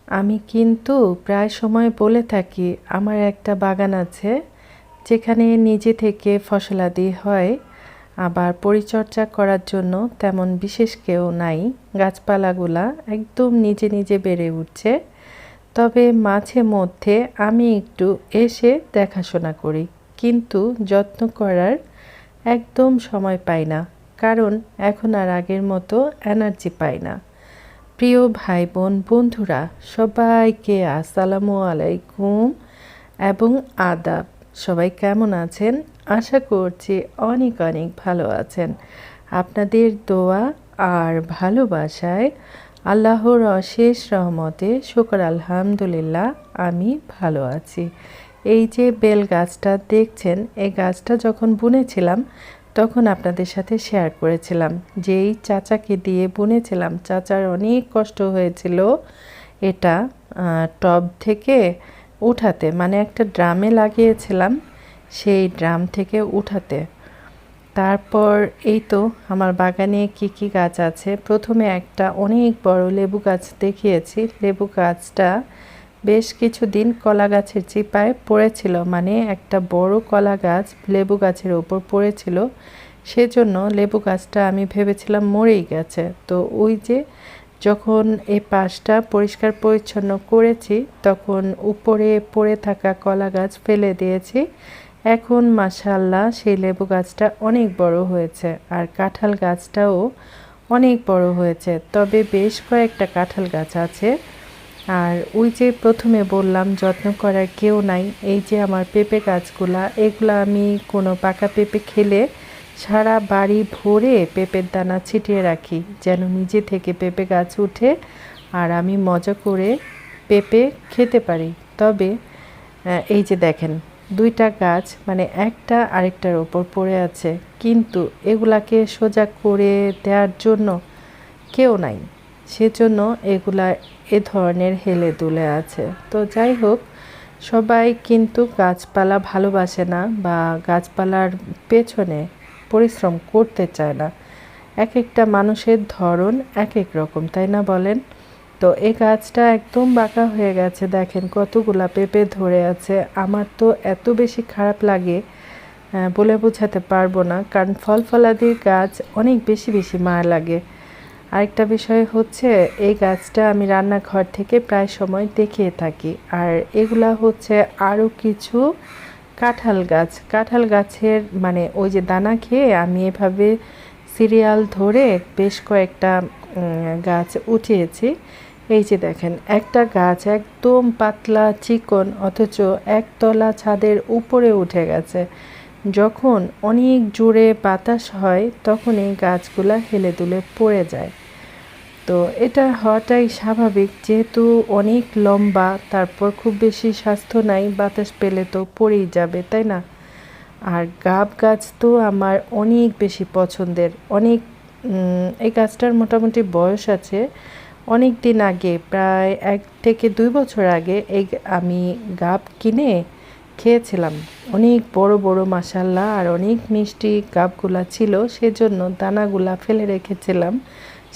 আমি কিন্তু প্রায় সময় বলে থাকি আমার একটা বাগান আছে যেখানে নিজে থেকে ফসলাদি হয়, আবার পরিচর্যা করার জন্য তেমন বিশেষ কেউ নাই। গাছপালাগুলা একদম নিজে নিজে বেড়ে উঠছে, তবে মাঝে মধ্যে আমি একটু এসে দেখাশোনা করি, কিন্তু যত্ন করার একদম সময় পাই না, কারণ এখন আর আগের মতো এনার্জি পাই না। প্রিয় ভাই বোন বন্ধুরা, সবাইকে আসসালামু আলাইকুম এবং আদাব। সবাই কেমন আছেন? আশা করছি অনেক অনেক ভালো আছেন। আপনাদের দোয়া আর ভালোবাসায় আল্লাহর অশেষ রহমতে শুকর আলহামদুলিল্লাহ আমি ভালো আছি। এই যে বেল গাছটা দেখছেন, এই গাছটা যখন বুনেছিলাম তখন আপনাদের সাথে শেয়ার করেছিলাম, যেই চাচাকে দিয়ে বুনেছিলাম, চাচার অনেক কষ্ট হয়েছিল এটা টব থেকে উঠাতে, মানে একটা ড্রামে লাগিয়েছিলাম, সেই ড্রাম থেকে উঠাতে। তারপর এই তো আমার বাগানে কি কি গাছ আছে। প্রথমে একটা অনেক বড় লেবু গাছ দেখিয়েছি। লেবু গাছটা বেশ কিছুদিন কলা গাছের চিপায় পড়েছিল, মানে একটা বড় কলা গাছ লেবু গাছের ওপর পড়েছিল, সেজন্য লেবু গাছটা আমি ভেবেছিলাম মরেই গেছে। তো ওই যে যখন এই পাশটা পরিষ্কার পরিচ্ছন্ন করেছি তখন উপরে পড়ে থাকা কলা গাছ ফেলে দিয়েছি। এখন মাশাআল্লাহ সেই লেবু গাছটা অনেক বড় হয়েছে, আর কাঁঠাল গাছটাও অনেক বড় হয়েছে। তবে বেশ কয়েকটা কাঁঠাল গাছ আছে। আর ওই যে প্রথমে বললাম যত্ন করার কেউ নাই, এই যে আমার পেঁপে গাছগুলা, এগুলা আমি কোনো পাকা পেঁপে খেলে সারা বাড়ি ভরে পেঁপের দানা ছিটিয়ে রাখি, যেন নিজে থেকে পেঁপে গাছ উঠে আর আমি মজা করে পেঁপে খেতে পারি। তবে এই যে দেখেন, দুইটা গাছ মানে একটা আরেকটার ওপর পড়ে আছে, কিন্তু এগুলাকে সোজা করে দেওয়ার জন্য কেউ নাই, সেজন্য এগুলা এ ধরনের হেলে দুলে আছে। তো যাই হোক, সবাই কিন্তু গাছপালা ভালোবাসে না বা গাছপালার পেছনে পরিশ্রম করতে চায় না। এক একটা মানুষের ধরন এক এক রকম, তাই না বলেন? তো এই গাছটা একদম বাঁকা হয়ে গেছে, দেখেন কতগুলা পেঁপে ধরে আছে। আমার তো এত বেশি খারাপ লাগে বলে বোঝাতে পারবো না, কারণ ফল ফলাদির গাছ অনেক বেশি বেশি মায়া লাগে। আরেকটা বিষয় হচ্ছে, এই গাছটা আমি রান্নাঘর থেকে প্রায় সময় দেখিয়ে থাকি। আর এগুলা হচ্ছে আরও কিছু কাঁঠাল গাছ। কাঁঠাল গাছের মানে ওই যে দানা খেয়ে আমি এভাবে সিরিয়াল ধরে বেশ কয়েকটা গাছ উঠিয়েছি। এই যে দেখেন, একটা গাছ একদম পাতলা চিকন, অথচ একতলা ছাদের উপরে উঠে গেছে। যখন অনেক জোরে বাতাস হয় তখন এই গাছগুলা হেলে দুলে পড়ে যায়। তো এটা হওয়াটাই স্বাভাবিক, যেহেতু অনেক লম্বা, তারপর খুব বেশি স্বাস্থ্য নাই, বাতাস পেলে তো পড়েই যাবে, তাই না? আর গাব গাছ তো আমার অনেক বেশি পছন্দের। অনেক এই গাছটার মোটামুটি বয়স আছে অনেক দিন আগে, প্রায় 1 থেকে 2 বছর আগে আমি গাব কিনে খেয়েছিলাম। অনেক বড় বড় মাশাআল্লাহ, আর অনেক মিষ্টি গাবগুলা ছিল, সেজন্য দানাগুলা ফেলে রেখেছিলাম।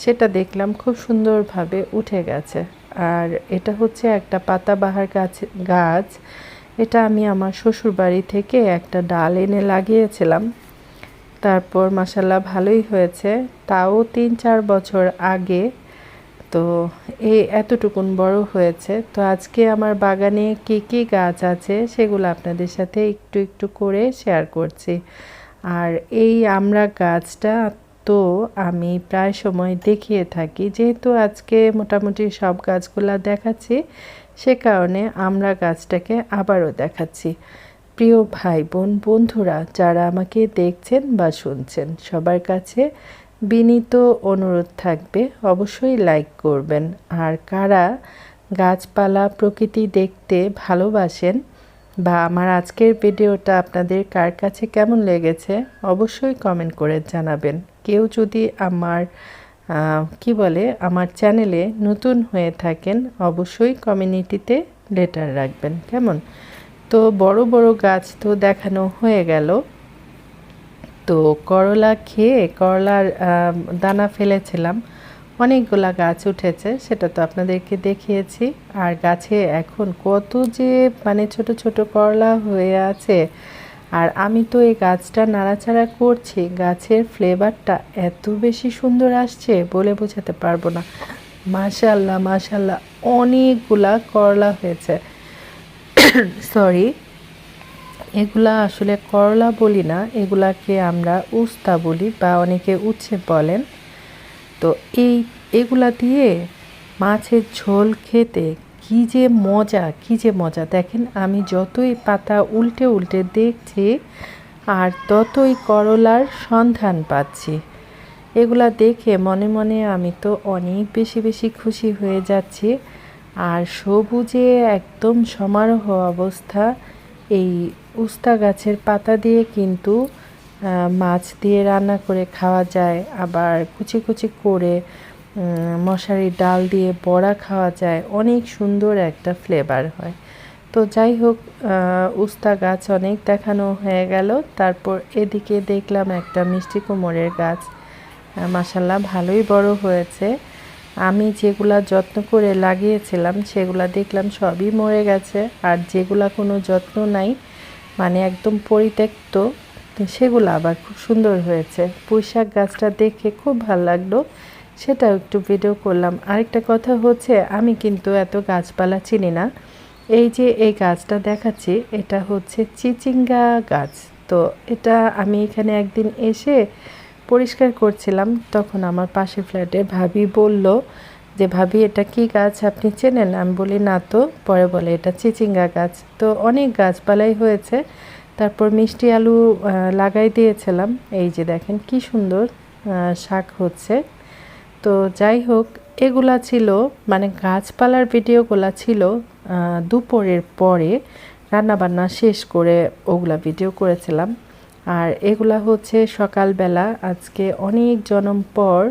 সেটা দেখলাম খুব সুন্দরভাবে উঠে গেছে। আর এটা হচ্ছে একটা পাতাবাহার গাছ। এটা আমি আমার শ্বশুর বাড়ি থেকে একটা ডাল এনে লাগিয়েছিলাম, তারপর মাশাআল্লাহ ভালোই হয়েছে। তাও 3-4 বছর আগে। তো এই এতটুকুন বড় হয়েছে। তো আজকে আমার বাগানে কি কি গাছ আছে সেগুলো আপনাদের সাথে একটু একটু করে শেয়ার করছি। আর এই আমড়া গাছটা তো আমি প্রায় সময় দেখিয়ে থাকি, যেহেতু আজকে মোটামুটি সব গাছগুলা দেখাচ্ছি, সে কারণে আমড়া গাছটাকে আবারও দেখাচ্ছি। প্রিয় ভাই বোন বন্ধুরা, যারা আমাকে দেখছেন বা শুনছেন, সবার কাছে বিনীত অনুরোধ থাকবে অবশ্যই লাইক করবেন। আর কারা গাছপালা প্রকৃতি দেখতে ভালোবাসেন বা আমার আজকের ভিডিওটা আপনাদের কার কাছে কেমন লেগেছে অবশ্যই কমেন্ট করে জানাবেন। কেউ যদি আমার আমার চ্যানেলে নতুন হয়ে থাকেন অবশ্যই কমিউনিটিতে লেটার রাখবেন, কেমন? তো বড় বড় গাছ তো দেখানো হয়ে গেল। তো করলা খেয়ে করলার দানা ফেলেছিলাম, অনেকগুলা গাছ উঠেছে, সেটা তো আপনাদেরকে দেখিয়েছি। আর গাছে এখন কত যে মানে ছোট ছোট করলা হয়ে আছে। আর আমি তো এই গাছটা নাড়াচাড়া করছি, গাছের ফ্লেভারটা এত বেশি সুন্দর আসছে বলে বোঝাতে পারবো না। মাশাআল্লাহ মাশাআল্লাহ, অনেকগুলা করলা হয়েছে। সরি, এগুলা আসলে করলা বলি না, এগুলাকে আমরা উস্তা বলি বা অনেকে উচ্ছে বলেন। তো এগুলা দিয়ে মাছের ঝোল খেতে কী যে মজা, কী যে মজা! দেখেন, আমি যতই পাতা উল্টে উল্টে দেখছি আর ততই করলার সন্ধান পাচ্ছি। এগুলা দেখে মনে মনে আমি তো অনেক বেশি বেশি খুশি হয়ে যাচ্ছি। আর সবুজে একদম সমারোহ অবস্থা। এই উস্তা গাছের পাতা দিয়ে কিন্তু মাছ দিয়ে রান্না করে খাওয়া যায়, আবার কুচি কুচি করে মশারির ডাল দিয়ে বড়া খাওয়া যায়, অনেক সুন্দর একটা ফ্লেভার হয়। তো যাই হোক, উস্তা গাছ অনেক দেখানো হয়ে গেল। তারপর এদিকে দেখলাম একটা মিষ্টি কুমড়ের গাছ, মাশাল্লাহ ভালোই বড় হয়েছে। আমি যেগুলা যত্ন করে লাগিয়েছিলাম সেগুলা দেখলাম সবই মরে গেছে, আর যেগুলা কোনো যত্ন নাই মানে একদম পরিত্যক্ত, সেগুলো আবার খুব সুন্দর হয়েছে। পুঁইশাক গাছটা দেখে খুব ভালো লাগলো, সেটাও একটু ভিডিও করলাম। আরেকটা কথা হচ্ছে, আমি কিন্তু এত গাছপালা চিনি না। এই যে এই গাছটা দেখাচ্ছি, এটা হচ্ছে চিচিঙ্গা গাছ। তো এটা আমি এখানে একদিন এসে পরিষ্কার করছিলাম, তখন আমার পাশের ফ্ল্যাটে ভাবি বলল যে, ভাবি এটা কি গাছ, আপনি চেনেন? আমি বলি না তো। পরে বলে এটা চিচিঙ্গা গাছ। তো অনেক গাছপালাই হয়েছে। তারপর মিষ্টি আলু লাগাই দিয়েছিলাম, এই যে দেখেন কি সুন্দর শাক হচ্ছে। তো যাই হোক, এগুলা ছিল মানে গাছপালার ভিডিওগুলা ছিল দুপুরের পরে রান্নাবান্না শেষ করে ওগুলা ভিডিও করেছিলাম। আর এগুলা হচ্ছে সকালবেলা আজকে অনেক জনম পর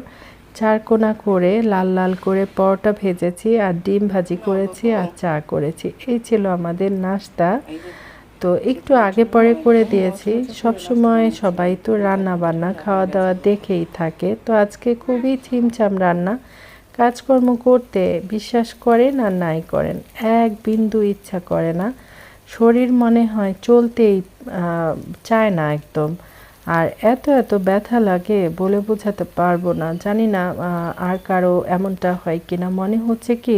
চারকোনা করে লাল লাল করে পরোটা ভেজেছি, আর ডিম ভাজি করেছি, আর চা করেছি। এই ছিল আমাদের নাস্তা। তো একটু আগে পরে করে দিয়েছি। সব সময় সবাই তো রান্না বান্না খাওয়া দাওয়া দেখেই থাকে, তো আজকে খুবই ছিমছাম রান্না। কাজকর্ম করতে বিশ্বাস করেন আর নাই করেন, এক বিন্দু ইচ্ছা করে না। শরীর মনে হয় চলতেই চায় না একদম। আর এত এত ব্যথা লাগে বলে বোঝাতে পারবো না। জানি না আর কারো এমনটা হয় কিনা। মনে হচ্ছে কি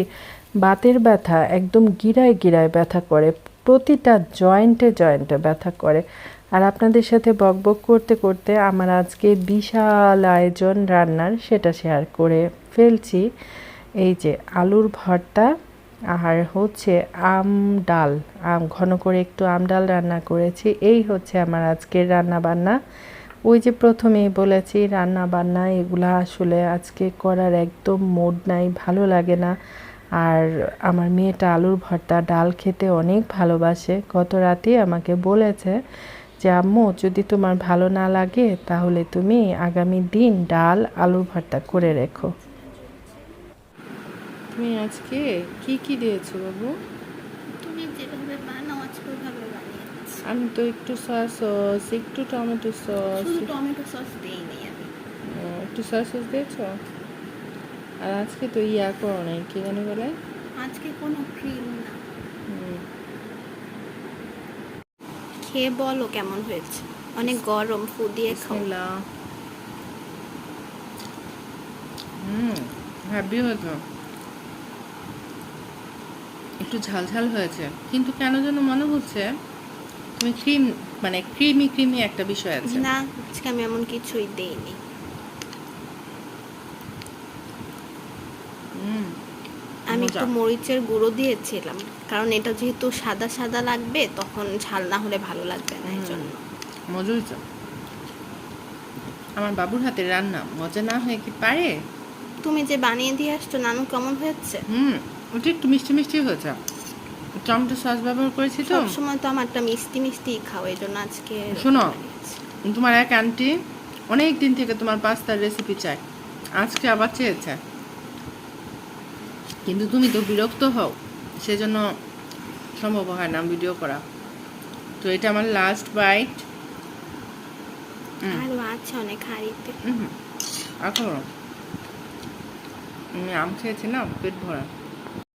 বাতের ব্যথা, একদম গিরায় গিরায় ব্যথা করে, প্রতিটা জয়েন্টে জয়েন্টে ব্যথা করে। আর আপনাদের সাথে বকবক করতে করতে আমার আজকে বিশাল আয়োজন রান্নার, সেটা শেয়ার করে ফেলছি। এই যে আলুর ভর্তা, আর হচ্ছে ডাল, ঘন করে একটু ডাল রান্না করেছি। এই হচ্ছে আমার আজকের রান্না বান্না। ওই যে প্রথমেই বলেছি, রান্না বান্না এগুলা আসলে আজকে করার একদম মুড নাই, ভালো লাগে না। আর আমার মেয়েটা আলুর ভর্তা ডাল খেতে অনেক ভালোবাসে। গত রাতে আমাকে বলেছে যে, আম্মু যদি তোমার ভালো না লাগে তাহলে তুমি আগামী দিন ডাল আলুর ভর্তা করে রেখো। তুমি আজকে কি কি দিয়েছো বাবু? তুমি যেভাবে বানাও আজকে ওইভাবে বানিয়েছি। আমি তো একটু সয়া সস, একটু টমেটো সস, শুধু টমেটো সস দিইনি আমি। একটু সয়া সস দিয়েছো। আর আজকে তো ইয়া করো নাই, কি জানি বলে, আজকে কোনো ক্রিম না। খেয়ে বলো কেমন হয়েছে। অনেক গরম, ফু দিয়ে খাও। বিসমিল্লাহ। হ্যাপি হয়েছে, একটু ঝাল ঝাল হয়েছে, কিন্তু কেন যেন মনে হচ্ছে তুমি ক্রিম মানে ক্রিমি ক্রিমি একটা বিষয় আছে। না, আজকে আমি এমন কিছুই দেইনি। আমি একটু মরিচের গুঁড়ো দিয়েছিলাম, কারণ এটা যেহেতু সাদা সাদা লাগবে, তখন ঝাল না হলে ভালো লাগবে না, এই জন্য। মজা হয়েছে। আমার বাবুর হাতের রান্না মজা না হয়ে কি পারে? তুমি যে বানিয়ে দিয়ে আসছো, নানু কেমন হয়েছে? ওটা একটু মিষ্টি মিষ্টি হয়েছে, টমেটো সস ব্যবহার করেছি তো। সবসময় তো আমারটা মিষ্টি মিষ্টি খাও, এই জন্য আজকে শোনো, তোমার এক আন্টি অনেক দিন থেকে তোমার পাস্তার রেসিপি চায়, আজকে আবার চেয়েছে, কিন্তু তুমি তো বিরক্ত হও, সেজন্য সম্ভব হয় না ভিডিও করা। তো এটা আমার লাস্ট বাইট। আরও আছে অনেক হাঁড়িতে। এখন আমি আম খেয়েছি না পেট ভরা।